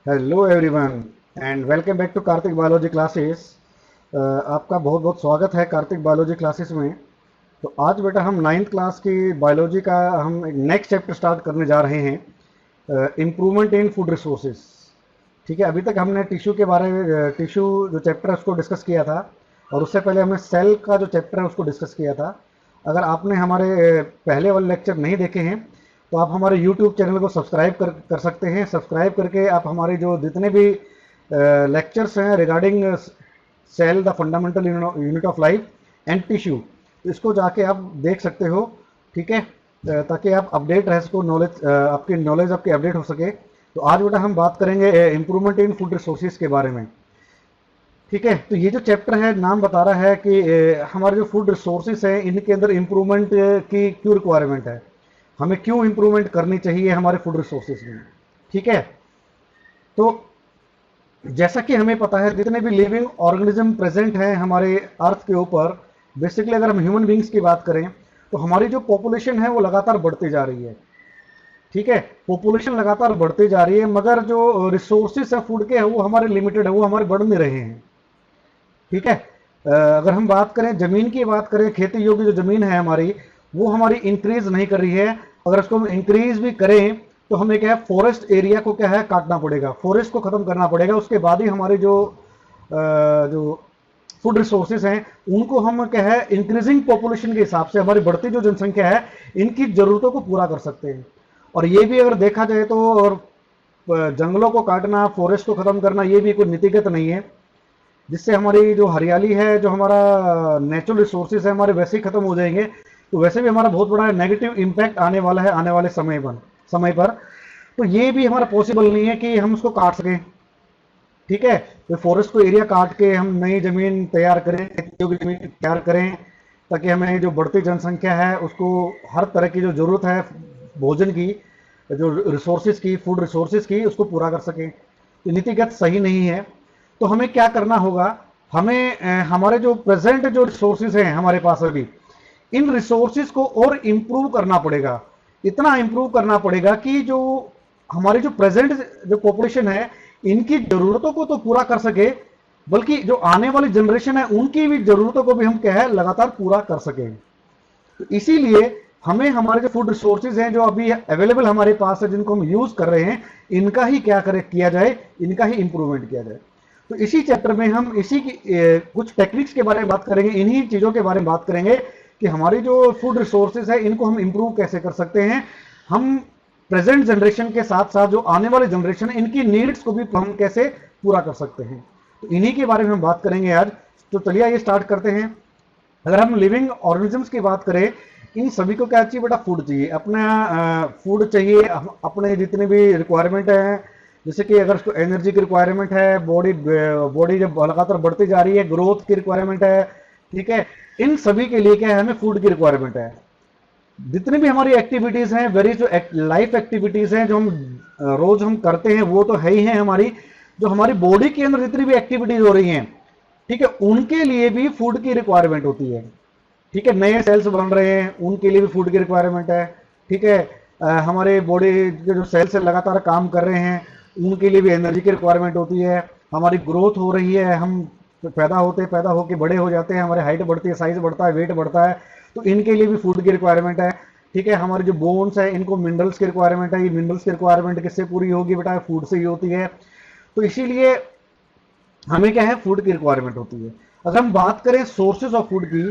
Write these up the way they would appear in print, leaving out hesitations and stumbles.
Hello everyone and welcome back to Kartik biology classes. आपका बहुत बहुत स्वागत है कार्तिक बायोलॉजी क्लासेस में। तो आज बेटा हम नाइन्थ क्लास की बायोलॉजी का हम एक नेक्स्ट चैप्टर स्टार्ट करने जा रहे हैं, इम्प्रूवमेंट इन फूड रिसोर्सेज। ठीक है, अभी तक हमने टिश्यू के बारे में टिश्यू जो चैप्टर है उसको डिस्कस किया था, और उससे पहले हमने सेल का जो चैप्टर है उसको डिस्कस किया था। अगर आपने हमारे पहले वाले लेक्चर नहीं देखे हैं तो आप हमारे यूट्यूब चैनल को सब्सक्राइब कर सकते हैं। सब्सक्राइब करके आप हमारे जो जितने भी लेक्चर्स हैं regarding cell the fundamental unit of life and tissue, इसको जाके आप देख सकते हो। ठीक है, ताकि आप अपडेट रह सको, आपकी नॉलेज आपकी अपडेट हो सके। तो आज बेटा हम बात करेंगे इम्प्रूवमेंट इन फूड रिसोर्सेज के बारे में। ठीक है, तो ये जो चैप्टर है नाम बता रहा है कि हमारे जो फूड रिसोर्सेज हैं इनके अंदर इम्प्रूवमेंट की क्यों रिक्वायरमेंट है, हमें क्यों इम्प्रूवमेंट करनी चाहिए हमारे फूड रिसोर्सेज में। ठीक है, तो जैसा कि हमें पता है जितने भी लिविंग ऑर्गेनिज्म प्रेजेंट हैं हमारे अर्थ के ऊपर, बेसिकली अगर हम ह्यूमन बींग्स की बात करें तो हमारी जो पॉपुलेशन है वो लगातार बढ़ती जा रही है। ठीक है, पॉपुलेशन लगातार बढ़ती जा रही है, मगर जो रिसोर्सेज है फूड के वो हमारे लिमिटेड है, वो हमारे बढ़ नहीं रहे हैं। ठीक है, अगर हम बात करें जमीन की बात करें, खेती योग्य जो जमीन है हमारी वो हमारी इंक्रीज नहीं कर रही है। अगर उसको हम इंक्रीज भी करें तो हमें क्या है, फॉरेस्ट एरिया को क्या है काटना पड़ेगा, फॉरेस्ट को खत्म करना पड़ेगा। उसके बाद ही हमारे जो फूड रिसोर्सेज हैं उनको हम क्या है इंक्रीजिंग पॉपुलेशन के हिसाब से, हमारी बढ़ती जो जनसंख्या है इनकी जरूरतों को पूरा कर सकते हैं। और ये भी अगर देखा जाए तो और जंगलों को काटना, फॉरेस्ट को खत्म करना, ये भी कोई नीतिगत नहीं है, जिससे हमारी जो हरियाली है, जो हमारा नेचुरल रिसोर्सेज है हमारे वैसे ही खत्म हो जाएंगे। तो वैसे भी हमारा बहुत बड़ा नेगेटिव इम्पैक्ट आने वाला है आने वाले समय पर। तो ये भी हमारा पॉसिबल नहीं है कि हम उसको काट सकें। ठीक है, तो फॉरेस्ट को एरिया काट के हम नई जमीन तैयार करें, खेतियों की जमीन तैयार करें, ताकि हमें जो बढ़ती जनसंख्या है उसको हर तरह की जो जरूरत है भोजन की, जो रिसोर्सेज की, फूड रिसोर्सेज की, उसको पूरा कर सकें। तो नीतिगत सही नहीं है। तो हमें क्या करना होगा, हमें हमारे जो प्रेजेंट जो रिसोर्सेज हैं हमारे पास अभी, इन रिसोर्सेज को और इंप्रूव करना पड़ेगा। इतना इंप्रूव करना पड़ेगा कि जो हमारी जो प्रेजेंट जो पॉपुलेशन है इनकी जरूरतों को तो पूरा कर सके, बल्कि जो आने वाली जनरेशन है उनकी भी जरूरतों को भी हम क्या है लगातार पूरा कर सकें। तो इसीलिए हमें हमारे जो फूड रिसोर्सेज हैं जो अभी अवेलेबल हमारे पास है, जिनको हम यूज कर रहे हैं, इनका ही क्या किया जाए, इनका ही इंप्रूवमेंट किया जाए। तो इसी चैप्टर में हम इसी की कुछ टेक्निक्स के बारे में बात करेंगे, इन्हीं चीजों के बारे में बात करेंगे कि हमारी जो फूड रिसोर्सेज है इनको हम इंप्रूव कैसे कर सकते हैं। हम प्रेजेंट जनरेशन के साथ साथ जो आने वाली जनरेशन है इनकी नीड्स को भी हम कैसे पूरा कर सकते हैं, तो इन्हीं के बारे में हम बात करेंगे आज। तो चलिए ये स्टार्ट करते हैं। अगर हम लिविंग ऑर्गेनिजम्स की बात करें, इन सभी को क्या चाहिए बेटा, फूड चाहिए। अपना फूड चाहिए, अपने जितने भी रिक्वायरमेंट है, जैसे कि अगर उसको एनर्जी की रिक्वायरमेंट है, बॉडी जब लगातार बढ़ती जा रही है, ग्रोथ की रिक्वायरमेंट है। ठीक है, इन सभी के लिए क्या है, हमें फूड की रिक्वायरमेंट है। जितनी भी हमारी एक्टिविटीज हैं, वेरी जो लाइफ एक्टिविटीज हैं जो हम रोज हम करते हैं वो तो है ही है हमारी, जो हमारी बॉडी के अंदर जितनी भी एक्टिविटीज हो रही हैं, ठीक है, उनके लिए भी फूड की रिक्वायरमेंट होती है। ठीक है, नए सेल्स बन रहे हैं उनके लिए भी फूड की रिक्वायरमेंट है। ठीक है, हमारे बॉडी के जो सेल्स लगातार काम कर रहे हैं उनके लिए भी एनर्जी की रिक्वायरमेंट होती है। हमारी ग्रोथ हो रही है, हम पैदा होके बड़े हो जाते हैं, हमारी हाइट बढ़ती है, साइज बढ़ता है, वेट बढ़ता है, तो इनके लिए भी फूड की रिक्वायरमेंट है। ठीक है, हमारे जो बोन्स है इनको मिनरल्स की रिक्वायरमेंट है। ये मिनरल्स की रिक्वायरमेंट किससे पूरी होगी बेटा, फूड से ही होती है। तो इसीलिए हमें क्या है, फूड की रिक्वायरमेंट होती है। अगर हम बात करें सोर्सेज ऑफ फूड की,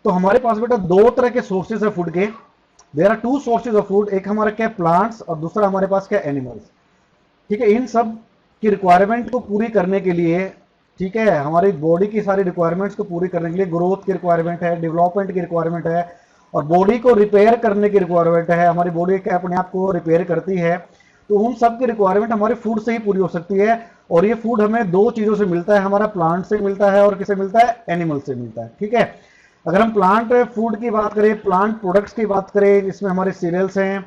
तो हमारे पास बेटा दो तरह के सोर्सेज है फूड के। There are two sources of food, एक हमारा क्या प्लांट्स और दूसरा हमारे पास क्या एनिमल्स। ठीक है, इन सब की रिक्वायरमेंट को पूरी करने के लिए, ठीक है, हमारी बॉडी की सारी रिक्वायरमेंट्स को पूरी करने के लिए ग्रोथ की रिक्वायरमेंट है, डेवलपमेंट की रिक्वायरमेंट है, और बॉडी को रिपेयर करने की रिक्वायरमेंट है। हमारी बॉडी क्या अपने आप को रिपेयर करती है, तो उन सब की रिक्वायरमेंट हमारे फूड से ही पूरी हो सकती है। और ये फूड हमें दो चीजों से मिलता है, हमारा प्लांट से मिलता है और किससे मिलता है, एनिमल से मिलता है। ठीक है, अगर हम प्लांट फूड की बात करें, प्लांट प्रोडक्ट्स की बात करें, इसमें हमारे सीरियल्स हैं,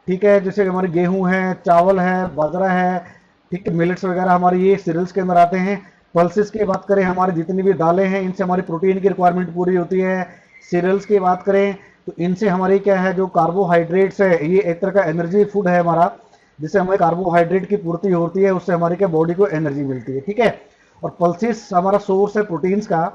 ठीक है, जैसे हमारे गेहूं है, चावल है, बाजरा है, ठीक है, मिलेट्स वगैरह हमारे ये सीरियल्स के अंदर आते हैं। पल्सेस की बात करें, हमारी जितनी भी दालें हैं इनसे हमारी प्रोटीन की रिक्वायरमेंट पूरी होती है। सीरियल्स की बात करें तो इनसे हमारी क्या है, जो कार्बोहाइड्रेट्स है, ये एक तरह का एनर्जी फूड है हमारा, जिससे हमें कार्बोहाइड्रेट की पूर्ति होती है, उससे हमारी क्या बॉडी को एनर्जी मिलती है, ठीक है। और पल्सिस हमारा सोर्स है प्रोटीन्स का,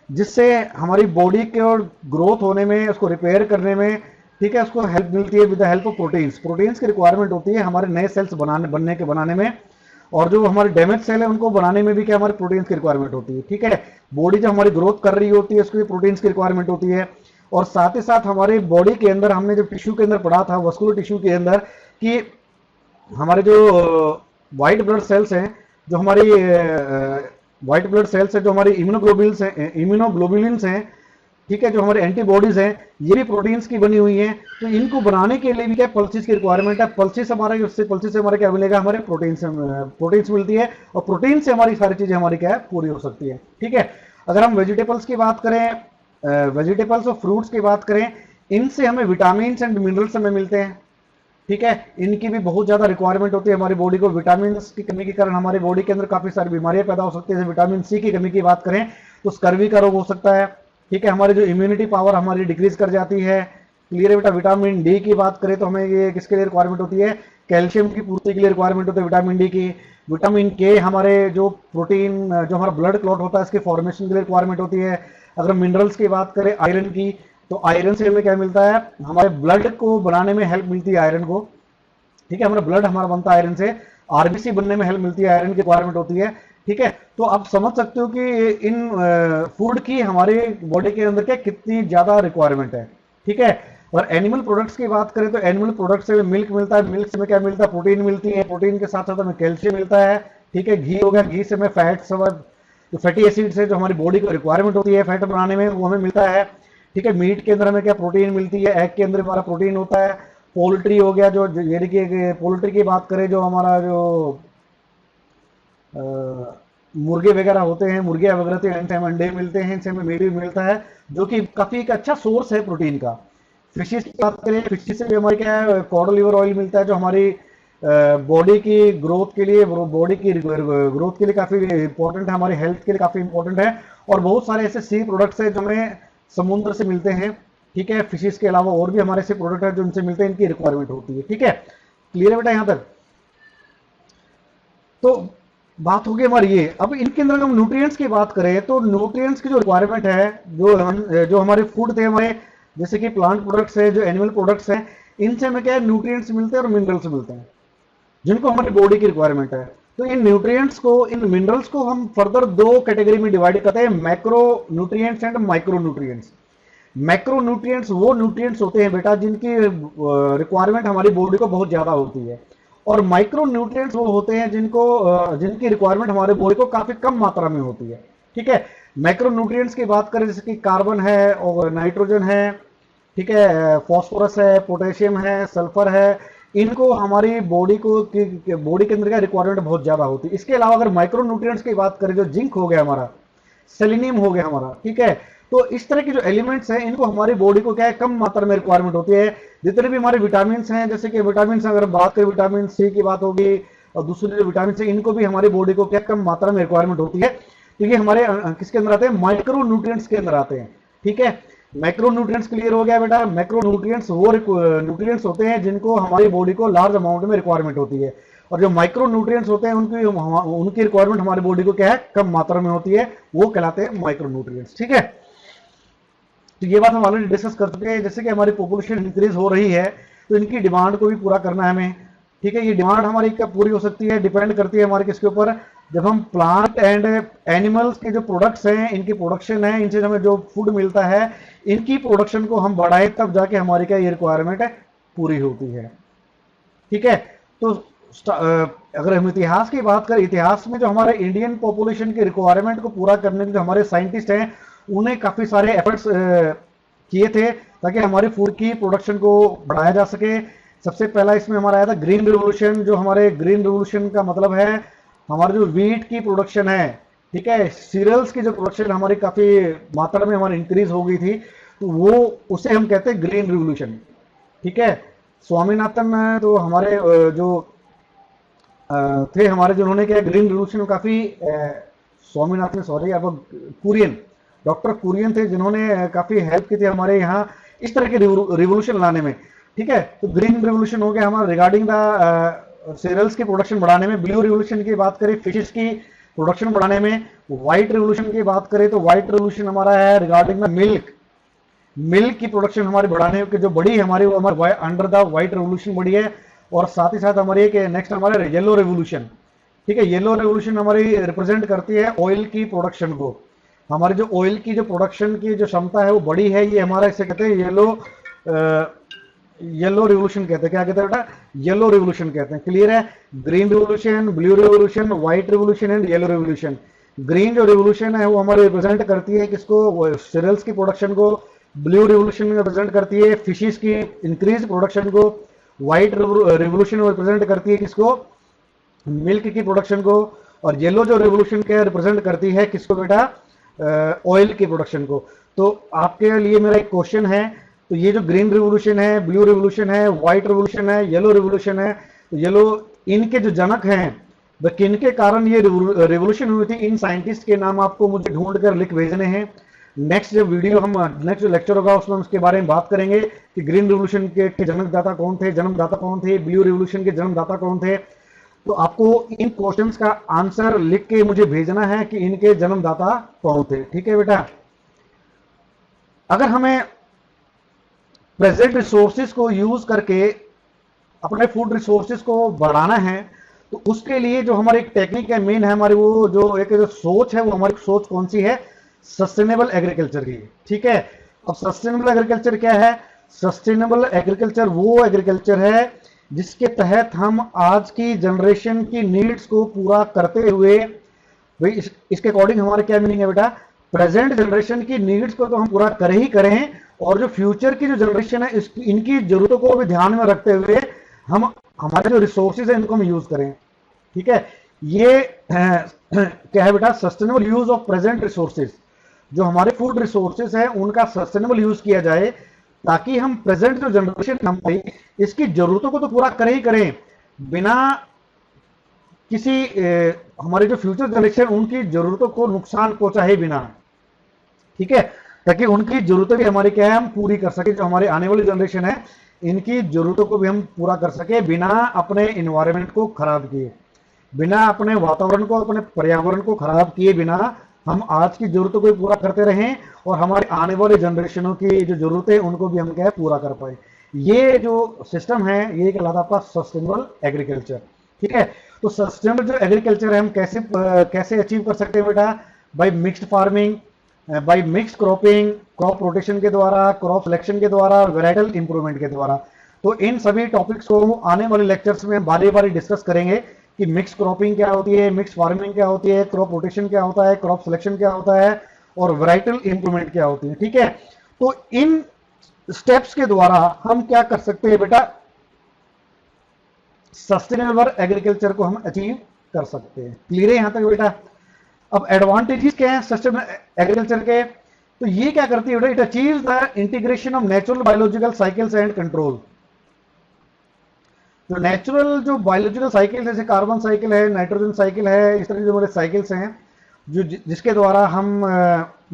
जिससे हमारी बॉडी के और ग्रोथ होने में, उसको रिपेयर करने में, ठीक है, उसको हेल्प मिलती है with the help of proteins. Proteins की रिक्वायरमेंट होती है हमारे नए सेल्स बनाने में, और जो हमारे डैमेज सेल है उनको बनाने में भी क्या हमारे प्रोटीन्स की रिक्वायरमेंट होती है, ठीक है। बॉडी जब हमारी ग्रोथ कर रही होती है उसके लिए प्रोटीन्स की रिक्वायरमेंट होती है। और साथ ही साथ हमारे बॉडी के अंदर, हमने जब टिश्यू के अंदर पढ़ा था, वस्कुलर टिश्यू के अंदर, कि हमारे जो व्हाइट ब्लड सेल्स हैं, जो हमारी व्हाइट ब्लड सेल्स है, जो हमारी इम्यूनोग्लोबुलिन्स हैं, ठीक है, जो हमारे एंटीबॉडीज हैं, ये भी प्रोटीन्स की बनी हुई हैं। तो इनको बनाने के लिए भी क्या पल्सिस की रिक्वायरमेंट है। पल्सिस से हमारे क्या मिलेगा, हमारे प्रोटीन्स मिलती है, और प्रोटीन से हमारी सारी चीजें हमारी क्या है, पूरी हो सकती है, ठीक है। अगर हम वेजिटेबल्स की बात करें, वेजिटेबल्स और फ्रूट्स की बात करें, इनसे हमें विटामिन एंड मिनरल्स हमें मिलते हैं, ठीक है। इनकी भी बहुत ज्यादा रिक्वायरमेंट होती है हमारी बॉडी को। विटामिन की कमी के कारण हमारी बॉडी के अंदर काफी सारी बीमारियां पैदा हो सकती है। जैसे विटामिन सी की कमी की बात करें तो स्कर्वी का रोग हो सकता है, ठीक है। हमारी जो इम्यूनिटी पावर हमारी डिक्रीज कर जाती है, क्लियर है बेटा। विटामिन डी की बात करें तो हमें ये किसके लिए रिक्वायरमेंट होती है, कैल्शियम की पूर्ति के लिए रिक्वायरमेंट होती है विटामिन डी की। विटामिन के हमारे जो प्रोटीन, जो हमारा ब्लड क्लॉट होता है, इसके फॉर्मेशन के लिए रिक्वायरमेंट होती है। अगर मिनरल्स की बात करें, आयरन की, तो आयरन से हमें क्या मिलता है, हमारे ब्लड को बनाने में हेल्प मिलती है आयरन को, ठीक है। हमारा ब्लड हमारा बनता है आयरन से, आरबीसी बनने में हेल्प मिलती है, आयरन की रिक्वायरमेंट होती है, ठीक है। तो आप समझ सकते हो कि इन फूड की हमारे बॉडी के अंदर क्या कितनी ज्यादा रिक्वायरमेंट है, ठीक है। और एनिमल प्रोडक्ट्स की बात करें तो एनिमल प्रोडक्ट से मिल्क मिलता है, मिल्क से हमें क्या मिलता है, प्रोटीन मिलती है, प्रोटीन के साथ साथ हमें कैल्शियम मिलता है, ठीक है। घी हो गया, घी से हमें फैट्स, जो फैटी एसिड्स है, जो हमारी बॉडी को रिक्वायरमेंट होती है फैट बनाने में, वो हमें मिलता है, ठीक है। मीट के अंदर हमें क्या प्रोटीन मिलती है, एग के अंदर हमारा प्रोटीन होता है। पोल्ट्री हो गया, जो यानी कि पोल्ट्री की बात करें, जो हमारा जो मुर्गे वगैरह होते हैं, मुर्गियां वगैरह होती हैं, इनसे हमें अंडे मिलते हैं, इनसे हमें मीट भी मिलता है, जो कि काफी एक अच्छा सोर्स है प्रोटीन का। फिशेस की बात करें, फिशेस से भी हमारे क्या है, कॉड लिवर ऑयल मिलता है, जो हमारी बॉडी की ग्रोथ के लिए, बॉडी की ग्रोथ के लिए काफी इंपॉर्टेंट है, हमारी हेल्थ के लिए काफी इंपॉर्टेंट है। और बहुत सारे ऐसे सी प्रोडक्ट्स हैं जो हमें समुद्र से मिलते हैं, ठीक है। फिशेस के अलावा और भी हमारे ऐसे प्रोडक्ट है जो उनसे मिलते हैं, इनकी रिक्वायरमेंट होती है, ठीक है। क्लियर है बेटा यहां तक? तो बात होगी हमारी ये। अब इनके अंदर हम न्यूट्रिएंट्स की बात करें तो न्यूट्रिएंट्स की जो रिक्वायरमेंट है, जो हमारे फूड थे हमारे, जैसे कि प्लांट प्रोडक्ट्स है, जो एनिमल प्रोडक्ट्स हैं, इनसे हमें क्या है, न्यूट्रिएंट्स मिलते हैं और मिनरल्स मिलते हैं, जिनको हमारी बॉडी की रिक्वायरमेंट है। तो इन न्यूट्रिएंट्स को, इन मिनरल्स को हम फर्दर दो कैटेगरी में डिवाइड करते हैं, macro nutrients and micro nutrients. Macro nutrients वो न्यूट्रिएंट्स होते हैं बेटा जिनकी रिक्वायरमेंट हमारी बॉडी को बहुत ज्यादा होती है, और माइक्रो न्यूट्रिएंट्स वो होते हैं जिनकी रिक्वायरमेंट हमारे बॉडी को काफी कम मात्रा में होती है, ठीक है। मैक्रो न्यूट्रिएंट्स की बात करें, जैसे कि कार्बन है और नाइट्रोजन है, ठीक है, फॉस्फोरस है, पोटेशियम है, सल्फर है, इनको हमारी बॉडी के अंदर का रिक्वायरमेंट बहुत ज्यादा होती है। इसके अलावा अगर माइक्रो न्यूट्रिएंट्स की बात करें, जो जिंक हो गया हमारा, सेलेनियम हो गया हमारा, ठीक है, तो इस तरह के जो एलिमेंट्स हैं, इनको हमारी बॉडी को क्या है, कम मात्रा में रिक्वायरमेंट होती है। जितने भी हमारे विटामिन हैं, जैसे कि विटामिन, अगर बात करें विटामिन सी की बात होगी, और दूसरे जो विटामिन है, इनको भी हमारी बॉडी को क्या कम मात्रा में रिक्वायरमेंट होती है। तो ये हमारे किसके अंदर आते हैं, माइक्रो न्यूट्रिएंट्स के अंदर आते हैं, ठीक है। मैक्रो न्यूट्रिएंट्स क्लियर हो गया बेटा। मैक्रो न्यूट्रिएंट्स वो न्यूट्रिएंट्स होते हैं जिनको हमारी बॉडी को लार्ज अमाउंट में रिक्वायरमेंट होती है, और जो माइक्रो न्यूट्रिएंट्स होते हैं उनकी रिक्वायरमेंट हमारी बॉडी को क्या है, कम मात्रा में होती है, वो कहलाते हैं माइक्रो न्यूट्रिएंट्स, ठीक है। तो ये बात हम ऑलरेडी डिस्कस कर चुके हैं। जैसे कि हमारी पॉपुलेशन इंक्रीज हो रही है, तो इनकी डिमांड को भी पूरा करना है हमें, ठीक है। ये डिमांड हमारी कब पूरी हो सकती है, डिपेंड करती है हमारे किसके ऊपर, जब हम प्लांट एंड एनिमल्स के जो प्रोडक्ट्स हैं, इनकी प्रोडक्शन है, इनसे हमें जो फूड मिलता है, इनकी प्रोडक्शन को हम बढ़ाएं, तब जाके हमारी क्या ये रिक्वायरमेंट है पूरी होती है, ठीक है। तो अगर हम इतिहास की बात करें, इतिहास में जो हमारे इंडियन पॉपुलेशन की रिक्वायरमेंट को पूरा करने के जो हमारे साइंटिस्ट हैं, उन्हें काफी सारे एफर्ट्स किए थे ताकि हमारे फूड की प्रोडक्शन को बढ़ाया जा सके। सबसे पहला इसमें हमारा आया था ग्रीन रिवोल्यूशन। जो हमारे ग्रीन रिवोल्यूशन का मतलब है, हमारे जो व्हीट की प्रोडक्शन है, ठीक है, सीरियल्स की जो प्रोडक्शन हमारी काफी मात्रा में हमारी इंक्रीज हो गई थी, तो वो उसे हम कहते हैं ग्रीन रिवोल्यूशन, ठीक है। स्वामीनाथन तो हमारे जो थे हमारे, जिन्होंने क्या ग्रीन रिवोल्यूशन में काफी, स्वामीनाथन सॉरी, अब कुरियन, डॉक्टर कुरियन थे, जिन्होंने काफी हेल्प की थी हमारे यहाँ इस तरह के रिवोल्यूशन लाने में, ठीक है। तो ग्रीन रिवोल्यूशन हो गया हमारा रिगार्डिंग द सीरियल्स की प्रोडक्शन बढ़ाने में, ब्लू रिवोल्यूशन की बात करें फिशेस की प्रोडक्शन बढ़ाने में, व्हाइट रिवोल्यूशन की बात करें तो व्हाइट रिवोल्यूशन हमारा है रिगार्डिंग द मिल्क, मिल्क की प्रोडक्शन हमारी बढ़ाने की जो बढ़ी है हमारी, वो हमारे अंडर द व्हाइट रेवोल्यूशन बढ़ी है। और साथ ही साथ हमारी एक नेक्स्ट हमारे येलो रेवोल्यूशन, ठीक है, येलो रेवोल्यूशन हमारी रिप्रेजेंट करती है ऑयल की प्रोडक्शन को। हमारी जो ऑयल की जो प्रोडक्शन की जो क्षमता है वो बड़ी है, ये हमारा इसे कहते हैं येलो, येलो रिवोल्यूशन कहते हैं। क्या कहते हैं बेटा? येलो रिवोल्यूशन कहते हैं। क्लियर है? Green revolution, blue revolution, white revolution and yellow revolution. Green जो रिवोल्यूशन है वो हमारे रिप्रेजेंट करती है किसको? सीरियल्स की प्रोडक्शन को। ब्लू रिवोल्यूशन में रिप्रेजेंट करती है फिशेस की इंक्रीज प्रोडक्शन को। व्हाइट रिवोल्यूशन में रिप्रेजेंट करती है किसको? मिल्क की प्रोडक्शन को। और येलो जो रिवोल्यूशन क्या रिप्रेजेंट करती है किसको बेटा? ऑयल की प्रोडक्शन को। तो आपके लिए मेरा एक क्वेश्चन है, तो ये जो ग्रीन रिवोल्यूशन है, ब्लू रिवोल्यूशन है, व्हाइट रिवोल्यूशन है, येलो रिवोल्यूशन है, तो येलो इनके जो जनक हैं वह किनके कारण ये रिवोल्यूशन हुई थी, इन साइंटिस्ट के नाम आपको मुझे ढूंढ कर लिख भेजने हैं। नेक्स्ट जो वीडियो हम नेक्स्ट जो लेक्चर होगा उसमें उसके बारे में बात करेंगे कि ग्रीन रिवोल्यूशन के जन्मदाता कौन थे, जन्मदाता कौन थे, ब्लू रिवोल्यूशन के जन्मदाता कौन थे। तो आपको इन क्वेश्चंस का आंसर लिख के मुझे भेजना है कि इनके जन्मदाता कौन थे। ठीक है बेटा? अगर हमें प्रेजेंट रिसोर्सेज को यूज करके अपने फूड रिसोर्सेज को बढ़ाना है तो उसके लिए जो हमारी एक टेक्निक है मेन है हमारी, वो जो एक जो सोच है, वो हमारी सोच कौन सी है? सस्टेनेबल एग्रीकल्चर की। ठीक है? अब सस्टेनेबल एग्रीकल्चर क्या है? सस्टेनेबल एग्रीकल्चर वो एग्रीकल्चर है जिसके तहत हम आज की जनरेशन की नीड्स को पूरा करते हुए, भाई इसके अकॉर्डिंग हमारे क्या मीनिंग है बेटा? प्रेजेंट जनरेशन की नीड्स को तो हम पूरा करें ही करें, और जो फ्यूचर की जो जनरेशन है इनकी जरूरतों को भी ध्यान में रखते हुए हम हमारे जो रिसोर्सेज है इनको हम यूज करें। ठीक है? ये क्या है बेटा? Sustainable use of present resources. जो हमारे फूड रिसोर्सेज है उनका सस्टेनेबल यूज किया जाए ताकि हम प्रेजेंट जो जनरेशन हमारी इसकी जरूरतों को तो पूरा करें ही करें, बिना किसी हमारे जो फ्यूचर जनरेशन उनकी जरूरतों को नुकसान पहुंचाए बिना। ठीक है? ताकि उनकी जरूरतें भी हमारी क्या है हम पूरी कर सके, जो हमारे आने वाली जनरेशन है इनकी जरूरतों को भी हम पूरा कर सके बिना अपने इन्वायरमेंट को खराब किए, बिना अपने वातावरण को, अपने पर्यावरण को खराब किए बिना हम आज की जरूरतों को भी पूरा करते रहें और हमारे आने वाले जनरेशनों की जो जरूरतें हैं उनको भी हम क्या है पूरा कर पाए। ये जो सिस्टम है ये कहलाता है आपका सस्टेनेबल एग्रीकल्चर। ठीक है? तो सस्टेनेबल जो एग्रीकल्चर है हम कैसे अचीव कर सकते हैं बेटा? By mixed farming, by mix cropping, crop rotation के द्वारा, क्रॉप सिलेक्शन के द्वारा, वेराइटल इंप्रूवमेंट के द्वारा। तो इन सभी टॉपिक्स को आने वाले लेक्चर्स में बारी बारी डिस्कस करेंगे कि मिक्स क्रॉपिंग क्या होती है, मिक्स फार्मिंग क्या होती है, क्रॉप रोटेशन क्या होता है, क्रॉप सिलेक्शन क्या होता है और वेराइटल इंप्रूवमेंट क्या होती है। ठीक है? तो इन स्टेप्स के द्वारा हम क्या कर सकते हैं बेटा? सस्टेनेबल एग्रीकल्चर को हम अचीव कर सकते हैं। क्लियर है यहां तक बेटा? अब एडवांटेजेस क्या है सस्टेनेबल एग्रीकल्चर के? तो ये क्या करती है बेटा? It achieves the integration of natural biological cycles and control. तो नेचुरल जो बायोलॉजिकल साइकिल जैसे कार्बन साइकिल है, नाइट्रोजन साइकिल है, इस तरह के जो हमारे साइकिल्स हैं जो जिसके द्वारा हम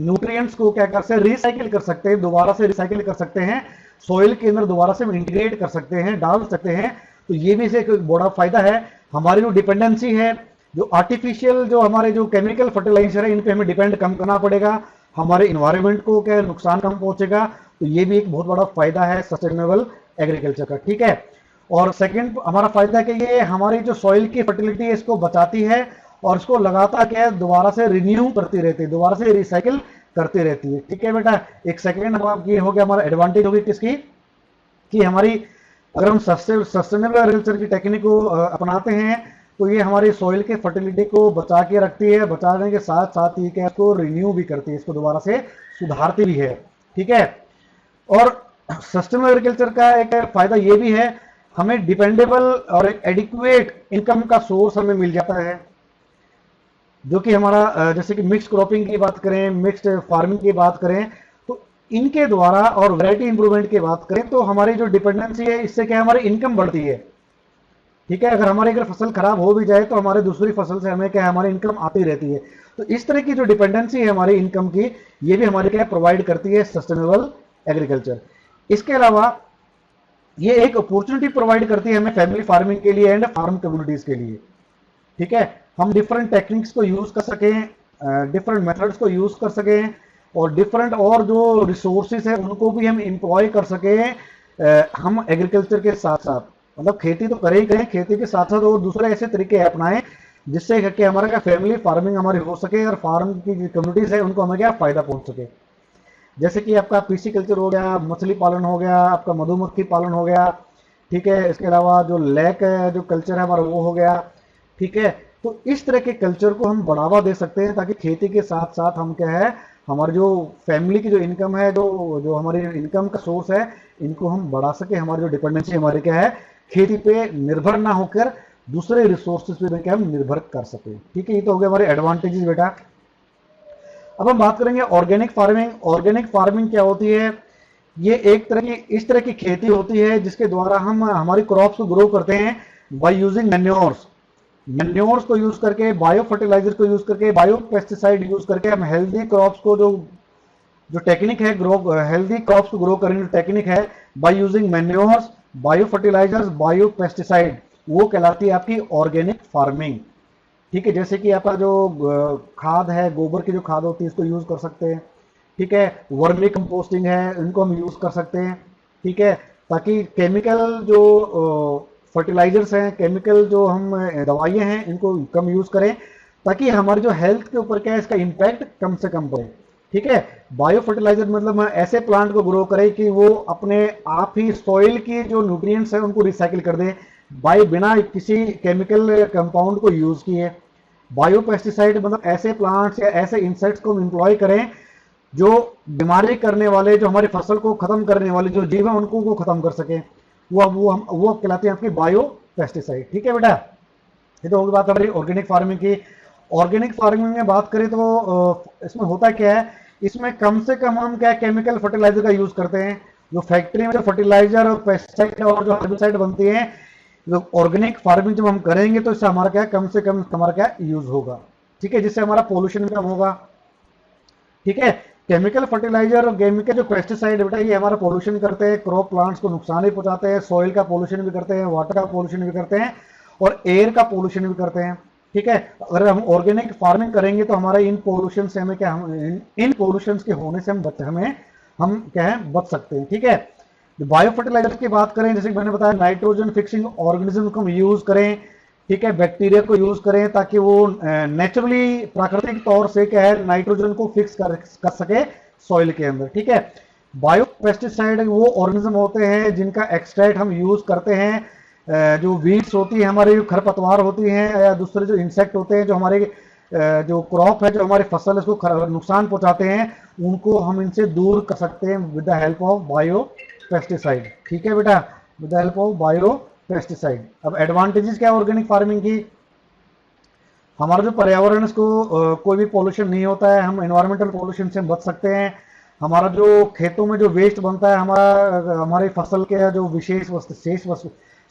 न्यूट्रिएंट्स को क्या कर सकते हैं? रिसाइकिल कर सकते हैं, दोबारा से रिसाइकिल कर सकते हैं, सॉइल के अंदर दोबारा से इंटीग्रेट कर सकते हैं, डाल सकते हैं। तो ये भी एक बड़ा फायदा है। हमारी जो डिपेंडेंसी है, जो आर्टिफिशियल जो हमारे जो केमिकल फर्टिलाइजर है इन पे हमें डिपेंड कम करना पड़ेगा, हमारे इन्वायरमेंट को क्या नुकसान कम पहुंचेगा। तो ये भी एक बहुत बड़ा फायदा है सस्टेनेबल एग्रीकल्चर का। ठीक है? और सेकंड हमारा फायदा है कि ये हमारी जो सॉइल की फर्टिलिटी है इसको बचाती है और इसको लगातार क्या है दोबारा से रिन्यू करती रहती है, दोबारा से रिसाइकिल करती रहती है। ठीक है बेटा? एक सेकेंड ये हो गया हमारा एडवांटेज होगी किसकी? कि हमारी अगर हम सस्टेनेबल एग्रीकल्चर की टेक्निक को अपनाते हैं तो ये हमारी सॉइल के फर्टिलिटी को बचा के रखती है, बचाने के साथ साथ ये क्या इसको रिन्यू भी करती है, इसको दोबारा से सुधारती भी है। ठीक है? और सस्टेनेबल एग्रीकल्चर का एक फायदा ये भी है, हमें डिपेंडेबल और एक एडिक्वेट इनकम का सोर्स हमें मिल जाता है, जो कि हमारा जैसे कि मिक्स क्रॉपिंग की बात करें, मिक्स्ड फार्मिंग की बात करें, तो इनके द्वारा और वैरायटी इंप्रूवमेंट की बात करें तो हमारी जो डिपेंडेंसी है इससे क्या हमारी इनकम बढ़ती है। ठीक है? अगर फसल खराब हो भी जाए तो हमारे दूसरी फसल से हमें क्या हमारी इनकम आती रहती है। तो इस तरह की जो डिपेंडेंसी है हमारी इनकम की, ये भी हमारे क्या प्रोवाइड करती है सस्टेनेबल एग्रीकल्चर। इसके अलावा ये एक अपॉर्चुनिटी प्रोवाइड करती है हमें फैमिली फार्मिंग के लिए एंड फार्म कम्युनिटीज के लिए। ठीक है, हम डिफरेंट टेक्निक्स को यूज कर सकें, डिफरेंट मेथड्स को यूज कर सकें, और डिफरेंट और जो रिसोर्सेज है उनको भी हम एम्प्लॉय कर सकें। हम एग्रीकल्चर के साथ साथ, मतलब खेती तो करें ही करें, खेती के साथ साथ और दूसरे ऐसे तरीके अपनाएं जिससे कि हमारा क्या फैमिली फार्मिंग हमारी हो सके और फार्म की जो कम्युनिटीज है उनको हमें क्या फायदा पहुंच सके। जैसे कि आपका पीसी कल्चर हो गया, मछली पालन हो गया, आपका मधुमक्खी पालन हो गया। ठीक है, इसके अलावा जो लेक है, जो कल्चर है हमारा वो हो गया। ठीक है, तो इस तरह के कल्चर को हम बढ़ावा दे सकते हैं ताकि खेती के साथ साथ हम क्या है, हमारी जो फैमिली की जो इनकम है, जो जो हमारी इनकम का सोर्स है, इनको हम बढ़ा सके। हमारी जो डिपेंडेंसी हमारी क्या है, खेती पे निर्भर ना होकर दूसरे रिसोर्सेज पे क्या हम निर्भर कर सके। ठीक है, ये तो हो गया हमारे एडवांटेजेस बेटा। अब हम बात करेंगे ऑर्गेनिक फार्मिंग। ऑर्गेनिक फार्मिंग क्या होती है? ये एक तरह की इस तरह की खेती होती है जिसके द्वारा हम हमारी क्रॉप्स को ग्रो करते हैं बाय यूजिंग मैन्योर्स। मैन्योर्स को यूज करके, बायो फर्टिलाइजर को यूज करके, बायो पेस्टिसाइड यूज करके हम हेल्दी क्रॉप्स को, जो जो टेक्निक है ग्रो हेल्दी क्रॉप्स को ग्रो करने की टेक्निक है by using manures, bio fertilizers, bio pesticide, वो कहलाती है आपकी ऑर्गेनिक फार्मिंग। ठीक है, जैसे कि आपका जो खाद है, गोबर की जो खाद होती है इसको यूज कर सकते हैं। ठीक है, वर्मी कंपोस्टिंग है, इनको हम यूज कर सकते हैं। ठीक है, ताकि केमिकल जो फर्टिलाइजर्स हैं, केमिकल जो हम दवाइयाँ हैं, इनको कम यूज करें ताकि हमारी जो हेल्थ के ऊपर क्या है, इसका इम्पैक्ट कम से कम पड़े। ठीक है, बायो फर्टिलाइजर मतलब ऐसे प्लांट को ग्रो करें कि वो अपने आप ही सॉइल की जो न्यूट्रिएंट्स है उनको रिसाइकिल कर दे बाय बिना किसी केमिकल कंपाउंड को यूज किए। बायो पेस्टिसाइड मतलब ऐसे प्लांट्स या ऐसे इंसेक्ट्स को एम्प्लॉय करें जो बीमारी करने वाले, जो हमारी फसल को खत्म करने वाले जो जीव है उनको वो खत्म कर सके। वो कहलाते हैं आपकी बायो पेस्टिसाइड। ठीक है बेटा, ये तो होगी बात हमारी ऑर्गेनिक फार्मिंग की। ऑर्गेनिक फार्मिंग में बात करें तो इसमें होता क्या है, इसमें कम से कम हम क्या केमिकल फर्टिलाइजर का यूज करते हैं। जो फैक्ट्री में जो फर्टिलाइजर और पेस्टिसाइड और जो हर्बिसाइड बनती है, जो ऑर्गेनिक फार्मिंग जब हम करेंगे तो इससे हमारा क्या कम से कम हमारा क्या यूज होगा। ठीक है, जिससे हमारा पोल्यूशन भी कम होगा। ठीक है, केमिकल फर्टिलाइजर और केमिकल जो पेस्टिसाइड बेटा, ये हमारा पोल्यूशन करते हैं, क्रॉप प्लांट्स को नुकसान भी पहुंचाते हैं, सॉइल का पोल्यूशन भी करते हैं, वाटर का पोल्यूशन भी करते हैं और एयर का पोल्यूशन भी करते हैं। ठीक है, अगर हम ऑर्गेनिक फार्मिंग करेंगे तो हमारे इन पोल्यूशन से हमें क्या, हम इन पोल्यूशन के होने से हम क्या है बच सकते हैं। ठीक है, बायो फर्टिलाइजर की बात करें, जैसे कि मैंने बताया, नाइट्रोजन फिक्सिंग ऑर्गेनिज्म को हम यूज करें। ठीक है, बैक्टीरिया को यूज करें ताकि वो नेचुरली प्राकृतिक तौर से क्या है नाइट्रोजन को फिक्स कर सके सॉइल के अंदर। ठीक है, बायो पेस्टिसाइड वो ऑर्गेनिज्म होते हैं जिनका एक्सट्रैक्ट हम यूज करते हैं। जो वीड्स होती है हमारी, जो खरपतवार होती हैं या दूसरे जो इंसेक्ट होते हैं जो हमारे जो क्रॉप है, जो हमारी फसल है उसको नुकसान पहुंचाते हैं, उनको हम इनसे दूर कर सकते हैं with the help of bio pesticide. ठीक है बेटा, with the help of bio pesticide. अब एडवांटेजेस क्या है ऑर्गेनिक फार्मिंग की? हमारा जो पर्यावरण इसको कोई भी पोल्यूशन नहीं होता है, हम एनवायरमेंटल पोल्यूशन से बच सकते हैं। हमारा जो खेतों में जो वेस्ट बनता है, हमारी फसल के जो विशेष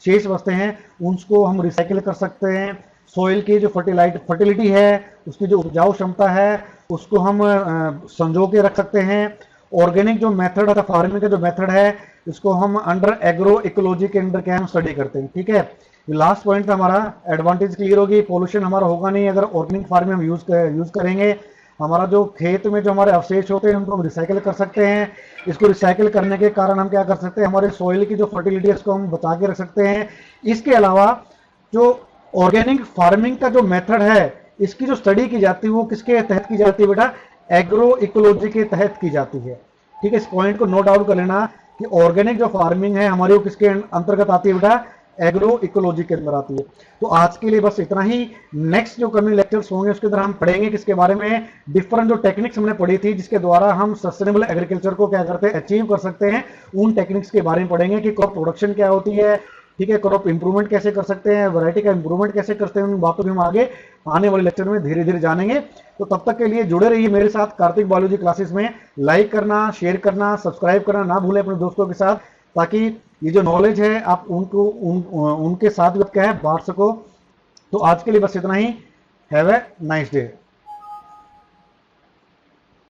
शेष वस्तु हैं उनको हम रिसाइकिल कर सकते हैं। सॉइल की जो फर्टिलिटी है, उसकी जो उपजाऊ क्षमता है, उसको हम संजो के रख सकते हैं। ऑर्गेनिक जो मेथड है, फार्मिंग का जो मेथड है, इसको हम अंडर एग्रो इकोलॉजी के अंदर क्या हम स्टडी करते हैं। ठीक है, लास्ट पॉइंट हमारा एडवांटेज क्लियर होगी, पोल्यूशन हमारा होगा नहीं अगर ऑर्गेनिक फार्मिंग हम यूज करेंगे। हमारा जो खेत में जो हमारे अवशेष होते हैं उनको हम रिसाइकिल कर सकते हैं। इसको रिसाइकिल करने के कारण हम क्या कर सकते हैं, हमारे सॉइल की जो फर्टिलिटी है उसको हम बचा के रख सकते हैं। इसके अलावा जो ऑर्गेनिक फार्मिंग का जो मेथड है, इसकी जो स्टडी की जाती है वो किसके तहत की जाती है बेटा? एग्रो इकोलॉजी के तहत की जाती है। ठीक है, इस पॉइंट को नोट डाउन कर लेना कि ऑर्गेनिक जो फार्मिंग है हमारी वो किसके अंतर्गत आती है बेटा? एग्रो इकोलॉजी के अंदर आती है। तो आज के लिए बस इतना ही। नेक्स्ट जो कमिंग लेक्चर्स होंगे उसके अंदर हम पढ़ेंगे किसके बारे में, डिफरेंट जो टेक्निक्स हमने पढ़ी थी जिसके द्वारा हम सस्टेनेबल एग्रीकल्चर को क्या करते हैं, अचीव कर सकते हैं, उन टेक्निक्स के बारे में पढ़ेंगे कि क्रॉप प्रोडक्शन क्या होती है। ठीक है, क्रॉप इंप्रूवमेंट कैसे कर सकते हैं, वैरायटी का इंप्रूवमेंट कैसे करते हैं, उन बातों को हम आगे आने वाले लेक्चर में धीरे धीरे जानेंगे। तो तब तक के लिए जुड़े रहिए मेरे साथ कार्तिक बायोलॉजी क्लासेस में। लाइक करना, शेयर करना, सब्सक्राइब करना ना भूलें अपने दोस्तों के साथ, ताकि ये जो नॉलेज है आप उनके साथ क्या है बांट सको। तो आज के लिए बस इतना ही। Have a nice day.